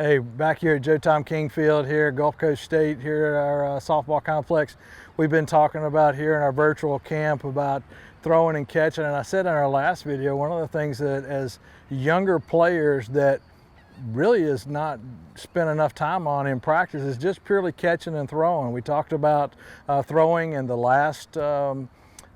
Hey, back here at Joe Tom King Field here at Gulf Coast State here at our softball complex. We've been talking about here in our virtual camp about throwing and catching, and I said in our last video, one of the things that as younger players that really is not spent enough time on in practice is just purely catching and throwing. We talked about throwing in the last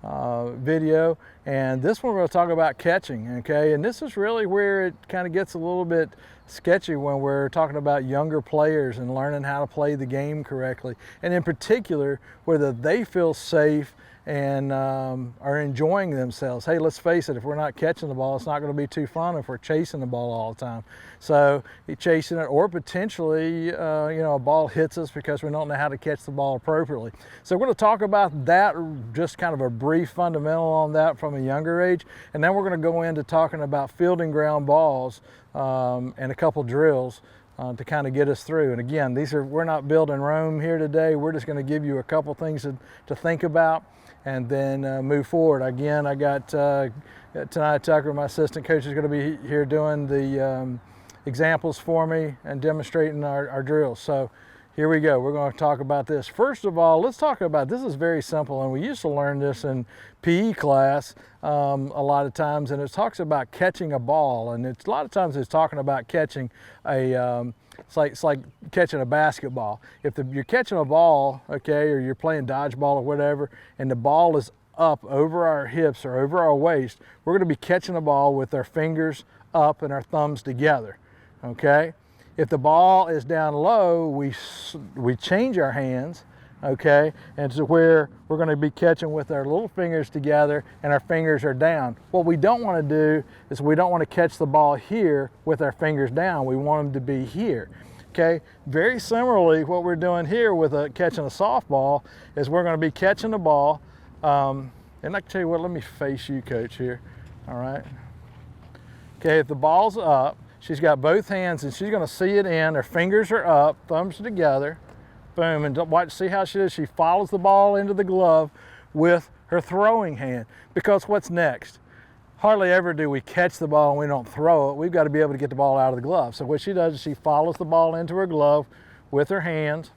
video, and this one we're going to talk about catching, okay? And this is really where it kind of gets a little bit sketchy when we're talking about younger players and learning how to play the game correctly, and in particular whether they feel safe and are enjoying themselves. Hey, let's face it, if we're not catching the ball, it's not going to be too fun if we're chasing the ball all the time. So you're chasing it, or potentially a ball hits us because we don't know how to catch the ball appropriately. So we're going to talk about that, just kind of a brief fundamental on that from a younger age, and then we're going to go into talking about fielding ground balls and a couple drills to kind of get us through. And again, we're not building Rome here today. We're just going to give you a couple things to think about and then move forward. Again, I got Tanaya Tucker, my assistant coach, is going to be here doing the examples for me and demonstrating our drills. So here we go. We're going to talk about this. First of all, let's talk about, this is very simple, and we used to learn this in PE class a lot of times, and it talks about catching a ball, and a lot of times it's talking about catching it's like catching a basketball. If you're catching a ball, okay, or you're playing dodgeball or whatever, and the ball is up over our hips or over our waist, we're going to be catching the ball with our fingers up and our thumbs together, okay? If the ball is down low, we change our hands, okay, and to where we're going to be catching with our little fingers together and our fingers are down. What we don't want to do is we don't want to catch the ball here with our fingers down. We want them to be here, okay? Very similarly, what we're doing here with catching a softball is we're going to be catching the ball, and I can tell you what, let me face you, coach, here, all right? Okay, if the ball's up, she's got both hands and she's going to see it in. Her fingers are up, thumbs are together, boom, and watch, see how she does. She follows the ball into the glove with her throwing hand, because what's next? Hardly ever do we catch the ball and we don't throw it. We've got to be able to get the ball out of the glove. So what she does is she follows the ball into her glove with her hands,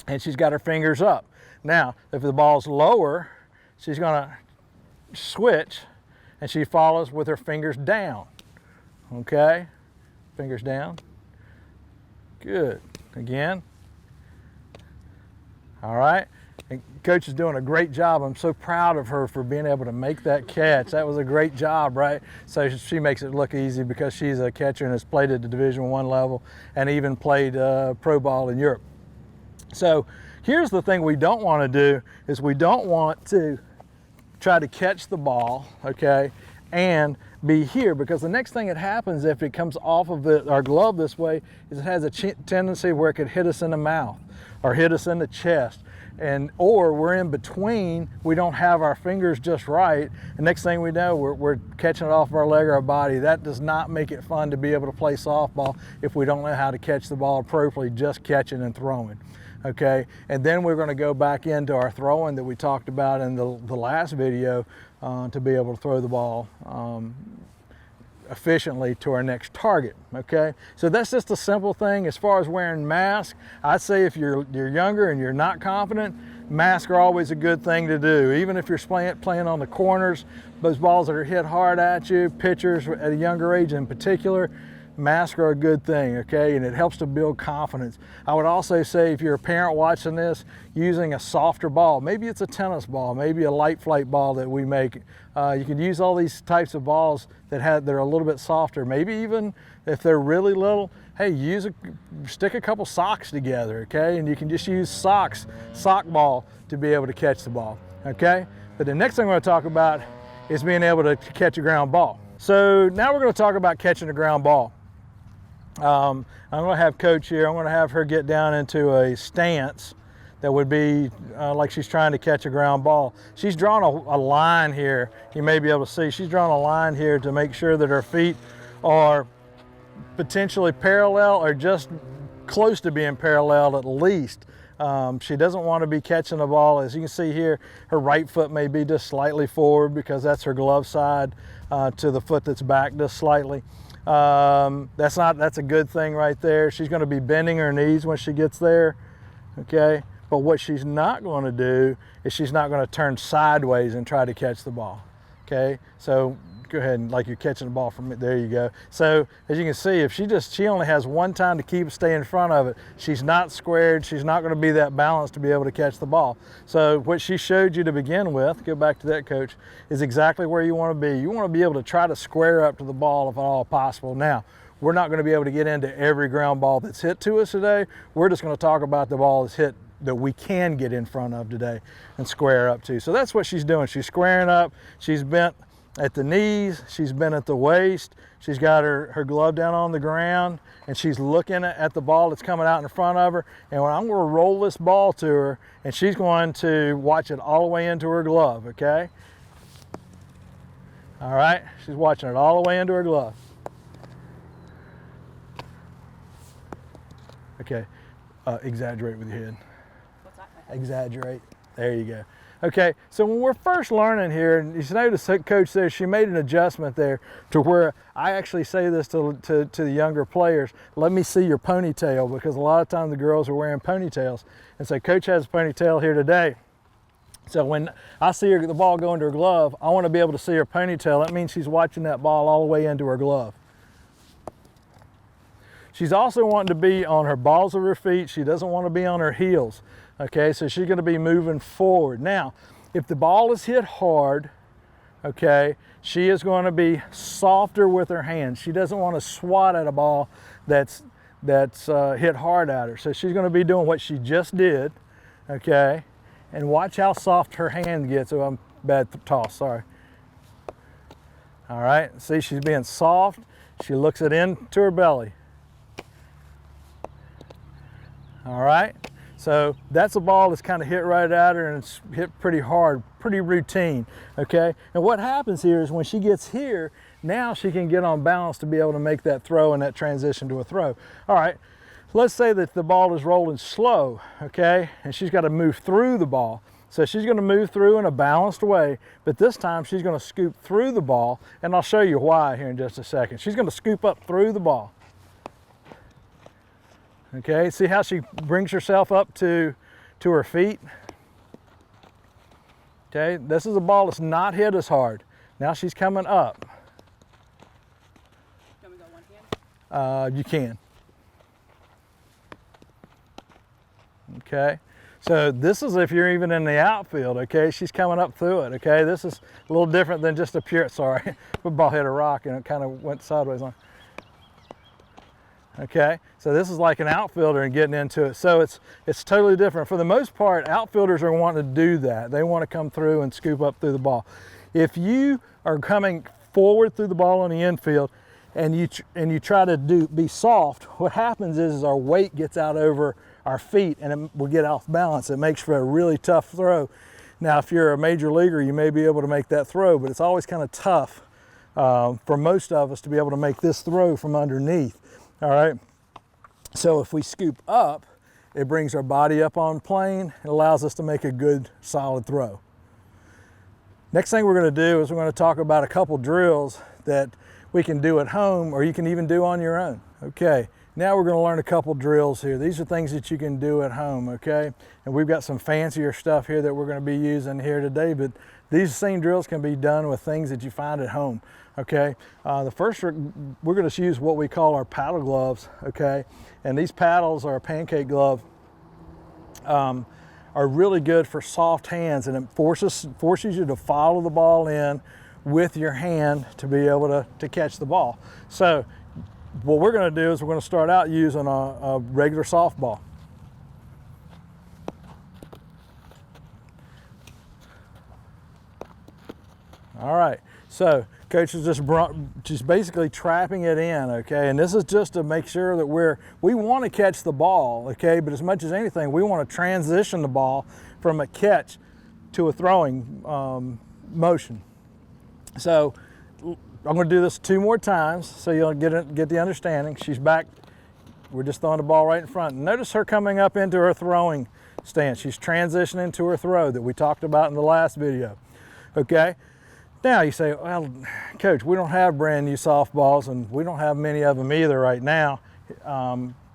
and she's got her fingers up. Now, if the ball's lower, she's going to switch, and she follows with her fingers down, okay? Fingers down. Good. Again. All right. And coach is doing a great job. I'm so proud of her for being able to make that catch. That was a great job, right? So she makes it look easy because she's a catcher and has played at the Division I level and even played pro ball in Europe. So here's the thing we don't want to do is we don't want to try to catch the ball, okay, and be here, because the next thing that happens if it comes off of our glove this way is it has a tendency where it could hit us in the mouth or hit us in the chest, or we're in between, we don't have our fingers just right, and next thing we know we're catching it off of our leg or our body. That does not make it fun to be able to play softball if we don't know how to catch the ball appropriately, just catching and throwing. Okay, and then we're going to go back into our throwing that we talked about in the last video to be able to throw the ball efficiently to our next target. Okay, so that's just a simple thing. As far as wearing masks, I'd say if you're younger and you're not confident, masks are always a good thing to do. Even if you're playing on the corners, those balls that are hit hard at you, pitchers at a younger age in particular, masks are a good thing, okay, and it helps to build confidence. I would also say if you're a parent watching this, using a softer ball, maybe it's a tennis ball, maybe a light flight ball that we make. You can use all these types of balls that are a little bit softer. Maybe even if they're really little, hey, stick a couple socks together, okay, and you can just use sock ball to be able to catch the ball, okay. But the next thing we're going to talk about is being able to catch a ground ball. So now we're going to talk about catching a ground ball. I'm going to have Coach here. I'm going to have her get down into a stance that would be like she's trying to catch a ground ball. She's drawn a line here. You may be able to see. She's drawn a line here to make sure that her feet are potentially parallel or just close to being parallel at least. She doesn't want to be catching the ball. As you can see here, her right foot may be just slightly forward because that's her glove side to the foot that's back just slightly. That's a good thing right there. She's going to be bending her knees when she gets there, okay? But what she's not going to do is she's not going to turn sideways and try to catch the ball, okay? So go ahead and like you're catching the ball from it. There you go. So as you can see, if she only has one time to stay in front of it, she's not squared. She's not going to be that balanced to be able to catch the ball. So what she showed you to begin with, go back to that, coach, is exactly where you want to be. You want to be able to try to square up to the ball if at all possible. Now, we're not going to be able to get into every ground ball that's hit to us today. We're just going to talk about the ball that's hit that we can get in front of today and square up to. So that's what she's doing. She's squaring up. She's bent at the knees, she's bent at the waist, she's got her glove down on the ground, and she's looking at the ball that's coming out in front of her. And when I'm going to roll this ball to her, and she's going to watch it all the way into her glove, okay? All right, she's watching it all the way into her glove. Okay, exaggerate with your head. What's that? Exaggerate, there you go. Okay, so when we're first learning here, and you notice that coach says she made an adjustment there to where I actually say this to the younger players, let me see your ponytail, because a lot of times the girls are wearing ponytails. And so coach has a ponytail here today. So when I see the ball go into her glove, I want to be able to see her ponytail. That means she's watching that ball all the way into her glove. She's also wanting to be on her balls of her feet. She doesn't want to be on her heels. Okay, so she's going to be moving forward. Now, if the ball is hit hard, okay, she is going to be softer with her hands. She doesn't want to swat at a ball that's hit hard at her. So she's going to be doing what she just did, okay, and watch how soft her hand gets. Oh, I'm bad toss, sorry. All right, see, she's being soft. She looks it into her belly. All right. So that's a ball that's kind of hit right at her, and it's hit pretty hard, pretty routine, okay? And what happens here is when she gets here, now she can get on balance to be able to make that throw and that transition to a throw. All right, let's say that the ball is rolling slow, okay? And she's got to move through the ball. So she's going to move through in a balanced way, but this time she's going to scoop through the ball, and I'll show you why here in just a second. She's going to scoop up through the ball. Okay, see how she brings herself up to her feet? Okay, this is a ball that's not hit as hard. Now she's coming up. Can we go one hand? You can. Okay, so this is if you're even in the outfield, okay? She's coming up through it, okay? This is a little different than just a pure, sorry, football hit a rock and it kind of went sideways on. Okay, so this is like an outfielder and getting into it. So it's totally different. For the most part, outfielders are wanting to do that. They want to come through and scoop up through the ball. If you are coming forward through the ball on the infield and you try to be soft, what happens is our weight gets out over our feet and we'll get off balance. It makes for a really tough throw. Now, if you're a major leaguer, you may be able to make that throw, but it's always kind of tough for most of us to be able to make this throw from underneath. All right, so if we scoop up, it brings our body up on plane. It allows us to make a good, solid throw. Next thing we're going to do is we're going to talk about a couple drills that we can do at home or you can even do on your own. Okay, now we're going to learn a couple drills here. These are things that you can do at home, okay? And we've got some fancier stuff here that we're going to be using here today, but these same drills can be done with things that you find at home. Okay, the first we're going to use what we call our paddle gloves, okay? And these paddles are a pancake glove, are really good for soft hands, and it forces you to follow the ball in with your hand to be able to catch the ball. So what we're going to do is we're going to start out using a regular softball. All right, so coach is just basically trapping it in, okay? And this is just to make sure that we want to catch the ball, okay? But as much as anything, we want to transition the ball from a catch to a throwing motion. So I'm going to do this 2 more times so you'll get the understanding. She's back. We're just throwing the ball right in front. Notice her coming up into her throwing stance. She's transitioning to her throw that we talked about in the last video, okay? Now you say, well, Coach, we don't have brand new softballs and we don't have many of them either right now.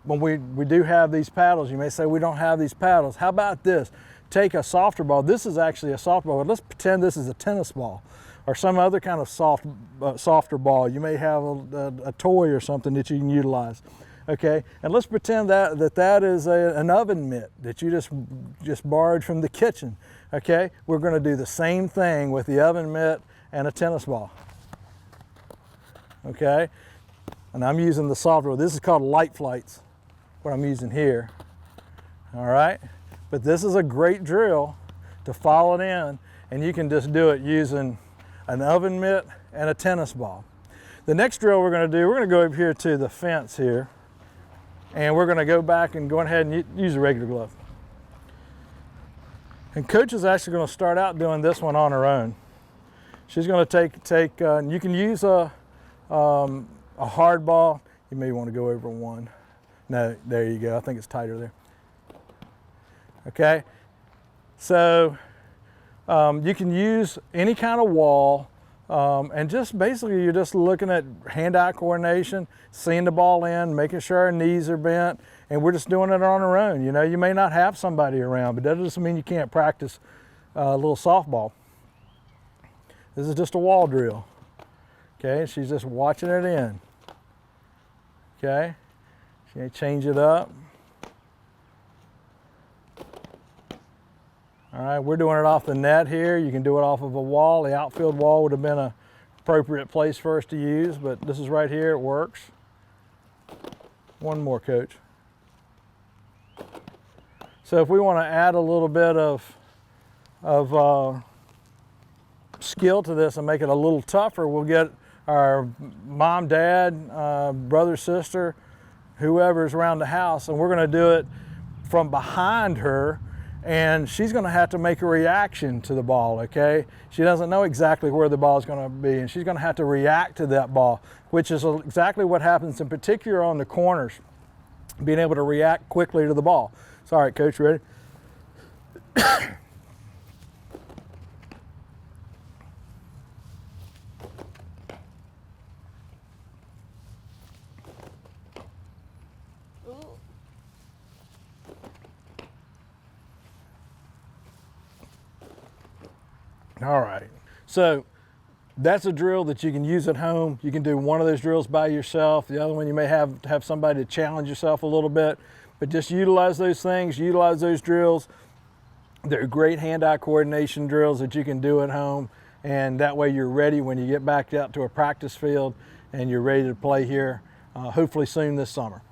When we do have these paddles, you may say we don't have these paddles. How about this? Take a softer ball. This is actually a soft ball, but let's pretend this is a tennis ball or some other kind of softer ball. You may have a toy or something that you can utilize. Okay, and let's pretend that is an oven mitt that you just borrowed from the kitchen. Okay, we're going to do the same thing with the oven mitt and a tennis ball. Okay, and I'm using the software. This is called Light Flights, what I'm using here. All right, but this is a great drill to follow it in, and you can just do it using an oven mitt and a tennis ball. The next drill we're going to do, we're going to go over here to the fence here, and we're going to go back and go ahead and use a regular glove. And Coach is actually going to start out doing this one on her own. She's going to take you can use a hard ball. You may want to go over one. No, there you go. I think it's tighter there. Okay, so you can use any kind of wall, and just basically you're just looking at hand-eye coordination, seeing the ball in, making sure our knees are bent, and we're just doing it on our own. You know, you may not have somebody around, but that doesn't mean you can't practice a little softball. This is just a wall drill. Okay, she's just watching it in. Okay, she may change it up. All right, we're doing it off the net here. You can do it off of a wall. The outfield wall would have been an appropriate place for us to use, but this is right here, it works. One more, Coach. So if we want to add a little bit of skill to this and make it a little tougher, we'll get our mom, dad, brother, sister, whoever's around the house, and we're going to do it from behind her, and she's going to have to make a reaction to the ball. Okay, she doesn't know exactly where the ball is going to be, and she's going to have to react to that ball, which is exactly what happens in particular on the corners, being able to react quickly to the ball. So, all right, Coach, ready? All right, so that's a drill that you can use at home. You can do one of those drills by yourself. The other one you may have to have somebody to challenge yourself a little bit, but just utilize those things, utilize those drills. They're great hand-eye coordination drills that you can do at home, and that way you're ready when you get back out to a practice field and you're ready to play here, hopefully soon this summer.